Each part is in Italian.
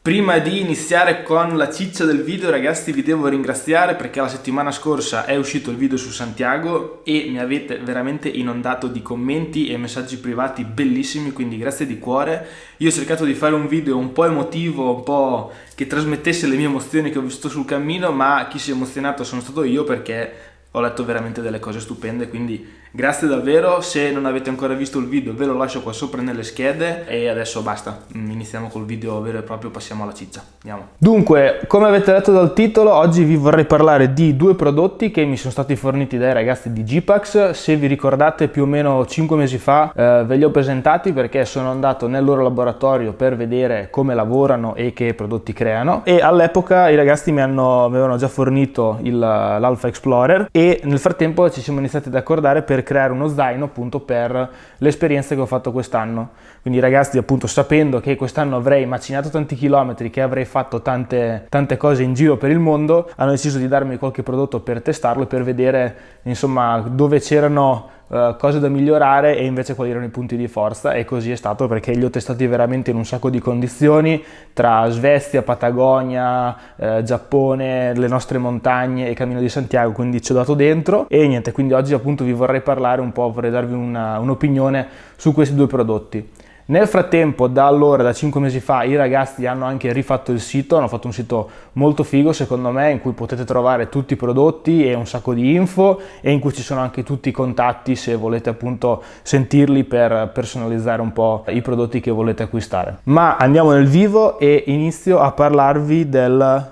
Prima di iniziare con la ciccia del video, ragazzi, vi devo ringraziare perché la settimana scorsa è uscito il video su Santiago e mi avete veramente inondato di commenti e messaggi privati bellissimi, quindi grazie di cuore. Io ho cercato di fare un video un po' emotivo, un po' che trasmettesse le mie emozioni che ho vissuto sul cammino, ma chi si è emozionato sono stato io perché ho letto veramente delle cose stupende, quindi grazie davvero. Se non avete ancora visto il video ve lo lascio qua sopra nelle schede e adesso basta, iniziamo col video vero e proprio, passiamo alla ciccia, andiamo. Dunque, come avete letto dal titolo, oggi vi vorrei parlare di due prodotti che mi sono stati forniti dai ragazzi di G-Pax. Se vi ricordate, più o meno 5 mesi fa ve li ho presentati perché sono andato nel loro laboratorio per vedere come lavorano e che prodotti creano, e all'epoca i ragazzi mi avevano già fornito l'Alpha Explorer e nel frattempo ci siamo iniziati ad accordare per creare uno zaino appunto per l'esperienza che ho fatto quest'anno. Quindi i ragazzi, appunto, sapendo che quest'anno avrei macinato tanti chilometri, che avrei fatto tante cose in giro per il mondo, hanno deciso di darmi qualche prodotto per testarlo e per vedere insomma dove c'erano cose da migliorare e invece quali erano i punti di forza, e così è stato perché li ho testati veramente in un sacco di condizioni, tra Svezia, Patagonia, Giappone, le nostre montagne e Cammino di Santiago, quindi ci ho dato dentro e niente. Quindi oggi appunto vi vorrei parlare un po', vorrei darvi un'opinione su questi due prodotti. Nel frattempo, da 5 mesi fa, i ragazzi hanno anche rifatto il sito, hanno fatto un sito molto figo secondo me, in cui potete trovare tutti i prodotti e un sacco di info, e in cui ci sono anche tutti i contatti se volete appunto sentirli per personalizzare un po' i prodotti che volete acquistare. Ma andiamo nel vivo e inizio a parlarvi del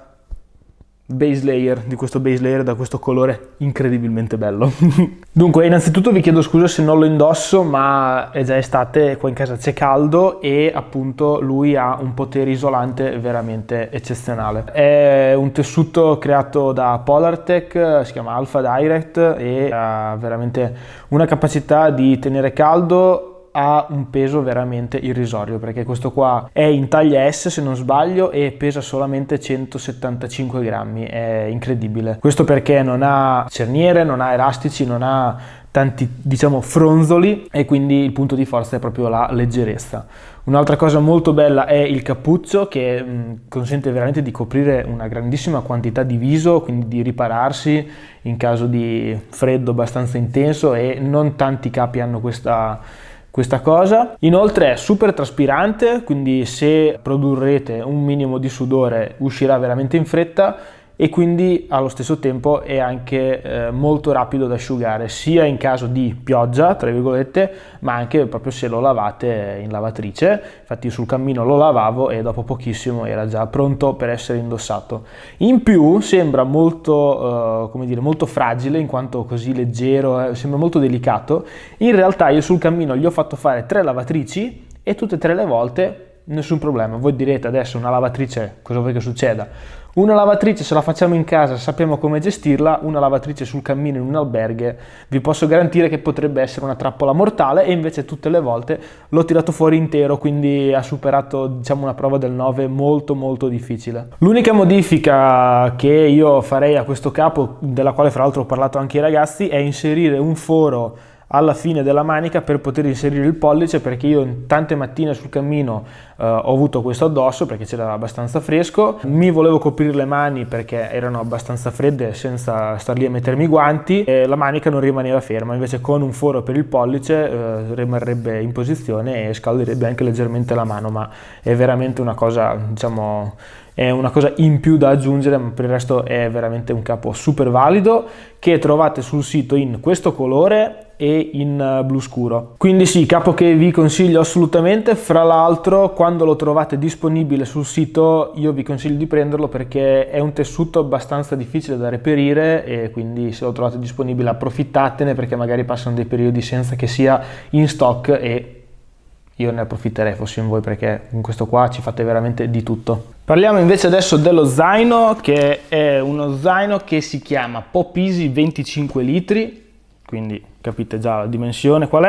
base layer, di questo base layer da questo colore incredibilmente bello. Dunque, innanzitutto vi chiedo scusa se non lo indosso, ma è già estate, qua in casa c'è caldo e appunto lui ha un potere isolante veramente eccezionale. È un tessuto creato da Polartec, si chiama Alpha Direct e ha veramente una capacità di tenere caldo, ha un peso veramente irrisorio perché questo qua è in taglia S se non sbaglio e pesa solamente 175 grammi, è incredibile. Questo perché non ha cerniere, non ha elastici, non ha tanti fronzoli, e quindi il punto di forza è proprio la leggerezza. Un'altra cosa molto bella è il cappuccio che consente veramente di coprire una grandissima quantità di viso, quindi di ripararsi in caso di freddo abbastanza intenso, e non tanti capi hanno questa cosa. Inoltre è super traspirante, quindi se produrrete un minimo di sudore uscirà veramente in fretta, e quindi allo stesso tempo è anche molto rapido da asciugare, sia in caso di pioggia tra virgolette, ma anche proprio se lo lavate in lavatrice. Infatti sul cammino lo lavavo e dopo pochissimo era già pronto per essere indossato. In più sembra molto molto fragile, in quanto così leggero, sembra molto delicato. In realtà io sul cammino gli ho fatto fare 3 lavatrici e tutte e 3 le volte nessun problema. Voi direte adesso una lavatrice cosa vuoi che succeda? Una lavatrice se la facciamo in casa sappiamo come gestirla, una lavatrice sul cammino in un alberghe vi posso garantire che potrebbe essere una trappola mortale, e invece tutte le volte l'ho tirato fuori intero, quindi ha superato una prova del 9 molto molto difficile. L'unica modifica che io farei a questo capo, della quale fra l'altro ho parlato anche ai ragazzi, è inserire un foro alla fine della manica per poter inserire il pollice, perché io tante mattine sul cammino ho avuto questo addosso perché c'era abbastanza fresco, mi volevo coprire le mani perché erano abbastanza fredde senza star lì a mettermi i guanti, e la manica non rimaneva ferma. Invece con un foro per il pollice rimarrebbe in posizione e scalderebbe anche leggermente la mano, ma è veramente una cosa, è una cosa in più da aggiungere, ma per il resto è veramente un capo super valido che trovate sul sito in questo colore e in blu scuro. Quindi sì, capo che vi consiglio assolutamente. Fra l'altro, quando lo trovate disponibile sul sito io vi consiglio di prenderlo perché è un tessuto abbastanza difficile da reperire, e quindi se lo trovate disponibile approfittatene, perché magari passano dei periodi senza che sia in stock, e io ne approfitterei fossi in voi, perché in questo qua ci fate veramente di tutto. Parliamo invece adesso dello zaino, che è uno zaino che si chiama Pop Easy 25 litri, quindi capite già la dimensione qual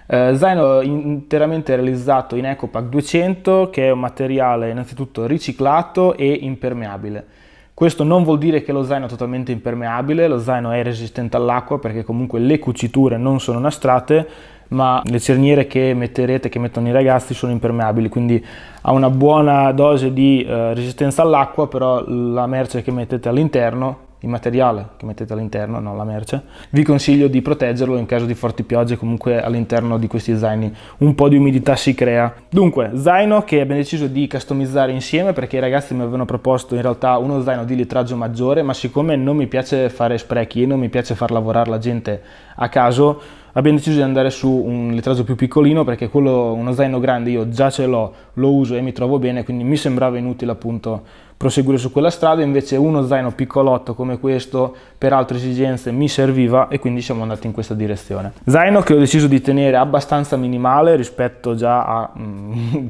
è. Zaino interamente realizzato in EcoPack 200, che è un materiale innanzitutto riciclato e impermeabile. Questo non vuol dire che lo zaino è totalmente impermeabile, lo zaino è resistente all'acqua perché comunque le cuciture non sono nastrate, ma le cerniere che metterete, che mettono i ragazzi, sono impermeabili, quindi ha una buona dose di resistenza all'acqua, però la merce che mettete all'interno, il materiale che mettete all'interno, non la merce, vi consiglio di proteggerlo in caso di forti piogge. Comunque all'interno di questi zaini un po' di umidità si crea. Dunque, zaino che abbiamo deciso di customizzare insieme, perché i ragazzi mi avevano proposto in realtà uno zaino di litraggio maggiore, ma siccome non mi piace fare sprechi e non mi piace far lavorare la gente a caso, abbiamo deciso di andare su un litraggio più piccolino, perché quello, uno zaino grande, io già ce l'ho, lo uso e mi trovo bene, quindi mi sembrava inutile appunto proseguire su quella strada. Invece uno zaino piccolotto come questo per altre esigenze mi serviva, e quindi siamo andati in questa direzione. Zaino che ho deciso di tenere abbastanza minimale rispetto già a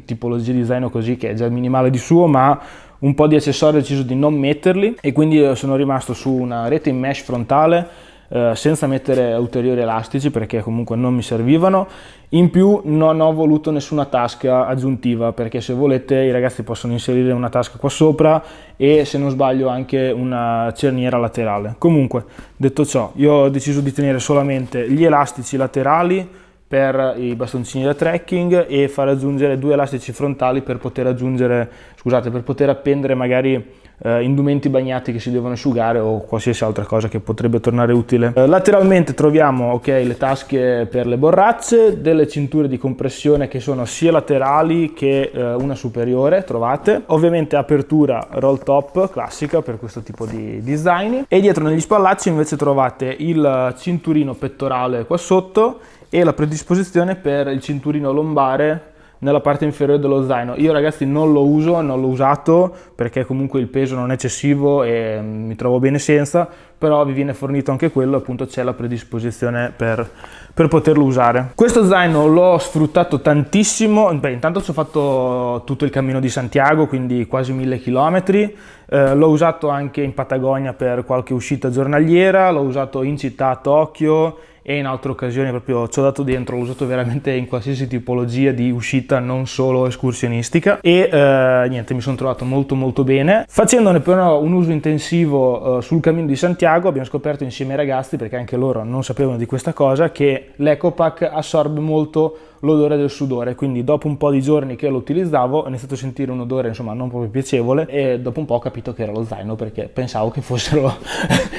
tipologie di zaino così, che è già minimale di suo, ma un po' di accessori ho deciso di non metterli, e quindi sono rimasto su una rete in mesh frontale senza mettere ulteriori elastici, perché comunque non mi servivano. In più non ho voluto nessuna tasca aggiuntiva, perché se volete i ragazzi possono inserire una tasca qua sopra e, se non sbaglio, anche una cerniera laterale. Comunque, detto ciò, io ho deciso di tenere solamente gli elastici laterali per i bastoncini da trekking e far aggiungere 2 elastici frontali per poter appendere magari indumenti bagnati che si devono asciugare o qualsiasi altra cosa che potrebbe tornare utile. Lateralmente troviamo le tasche per le borracce, delle cinture di compressione che sono sia laterali che una superiore, trovate. Ovviamente apertura roll top classica per questo tipo di design, e dietro negli spallacci invece trovate il cinturino pettorale qua sotto e la predisposizione per il cinturino lombare nella parte inferiore dello zaino. Io ragazzi non l'ho usato perché comunque il peso non è eccessivo e mi trovo bene senza, però vi viene fornito anche quello, appunto c'è la predisposizione per poterlo usare. Questo zaino l'ho sfruttato tantissimo. Intanto ci ho fatto tutto il cammino di Santiago, quindi quasi 1000 km. L'ho usato anche in Patagonia per qualche uscita giornaliera, l'ho usato in città a Tokyo e in altre occasioni proprio ci ho dato dentro, l'ho usato veramente in qualsiasi tipologia di uscita, non solo escursionistica, e niente, mi sono trovato molto bene. Facendone però un uso intensivo sul cammino di Santiago, abbiamo scoperto insieme ai ragazzi, perché anche loro non sapevano di questa cosa, che l'EcoPack assorbe molto l'odore del sudore, quindi dopo un po' di giorni che lo utilizzavo ho iniziato a sentire un odore insomma non proprio piacevole, e dopo un po' ho capito che era lo zaino, perché pensavo che fossero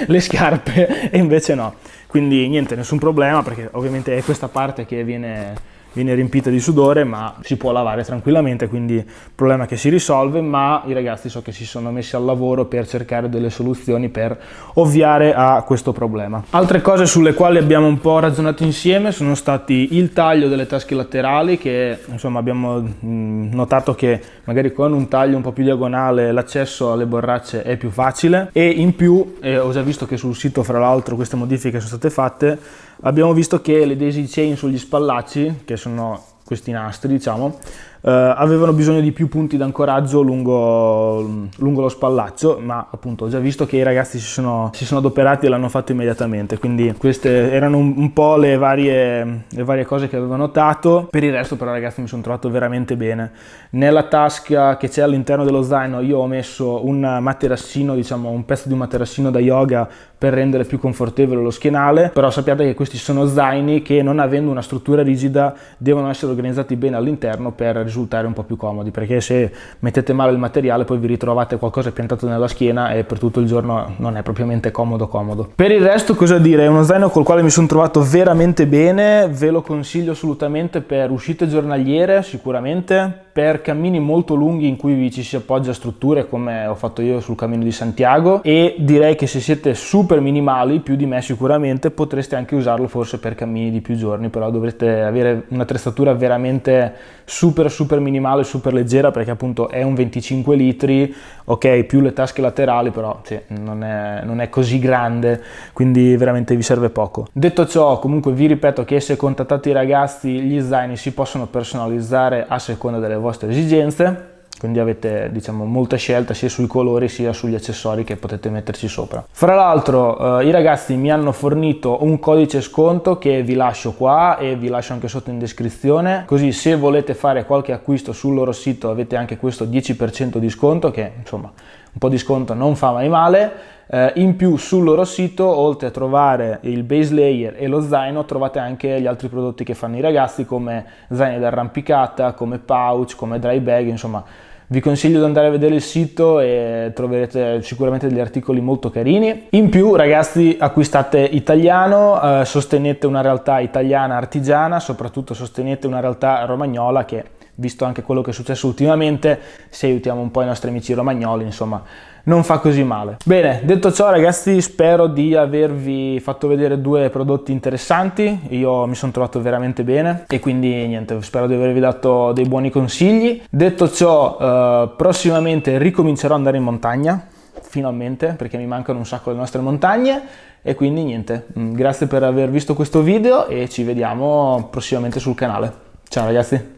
le scarpe e invece no. Quindi niente, nessun problema, perché ovviamente è questa parte che viene riempita di sudore, ma si può lavare tranquillamente, quindi problema che si risolve. Ma i ragazzi so che si sono messi al lavoro per cercare delle soluzioni per ovviare a questo problema. Altre cose sulle quali abbiamo un po' ragionato insieme sono stati il taglio delle tasche laterali, che insomma abbiamo notato che magari con un taglio un po' più diagonale l'accesso alle borracce è più facile, e in più ho già visto che sul sito, fra l'altro, queste modifiche sono state fatte. Abbiamo visto che le daisy chain sugli spallacci, che sono questi nastri diciamo, avevano bisogno di più punti d'ancoraggio lungo lo spallaccio, ma appunto ho già visto che i ragazzi si sono adoperati e l'hanno fatto immediatamente, quindi queste erano un po' le varie cose che avevo notato. Per il resto però ragazzi mi sono trovato veramente bene. Nella tasca che c'è all'interno dello zaino io ho messo un materassino, diciamo un pezzo di un materassino da yoga per rendere più confortevole lo schienale, però sappiate che questi sono zaini che, non avendo una struttura rigida, devono essere organizzati bene all'interno per risultare un po' più comodi, perché se mettete male il materiale poi vi ritrovate qualcosa piantato nella schiena e per tutto il giorno non è propriamente comodo. Per il resto cosa dire, è uno zaino col quale mi sono trovato veramente bene, ve lo consiglio assolutamente per uscite giornaliere, sicuramente per cammini molto lunghi in cui ci si appoggia a strutture come ho fatto io sul cammino di Santiago, e direi che se siete super minimali, più di me sicuramente, potreste anche usarlo forse per cammini di più giorni, però dovrete avere un'attrezzatura veramente super minimale, super leggera, perché appunto è un 25 litri, ok, più le tasche laterali, però sì, non è così grande, quindi veramente vi serve poco. Detto ciò, comunque vi ripeto che se contattate i ragazzi, gli zaini si possono personalizzare a seconda delle vostre esigenze, quindi avete diciamo molta scelta sia sui colori sia sugli accessori che potete metterci sopra. Fra l'altro i ragazzi mi hanno fornito un codice sconto che vi lascio qua e vi lascio anche sotto in descrizione, così se volete fare qualche acquisto sul loro sito avete anche questo 10% di sconto, che insomma un po' di sconto non fa mai male. In più sul loro sito, oltre a trovare il base layer e lo zaino, trovate anche gli altri prodotti che fanno i ragazzi, come zaini d'arrampicata, come pouch, come dry bag, insomma. Vi consiglio di andare a vedere il sito e troverete sicuramente degli articoli molto carini. In più, ragazzi, acquistate italiano, sostenete una realtà italiana artigiana, soprattutto sostenete una realtà romagnola che, visto anche quello che è successo ultimamente, se aiutiamo un po' i nostri amici romagnoli, insomma, non fa così male. Bene, detto ciò, ragazzi, spero di avervi fatto vedere due prodotti interessanti. Io mi sono trovato veramente bene e quindi niente, spero di avervi dato dei buoni consigli. Detto ciò, prossimamente ricomincerò ad andare in montagna, finalmente, perché mi mancano un sacco le nostre montagne. E quindi niente, grazie per aver visto questo video e ci vediamo prossimamente sul canale. Ciao ragazzi!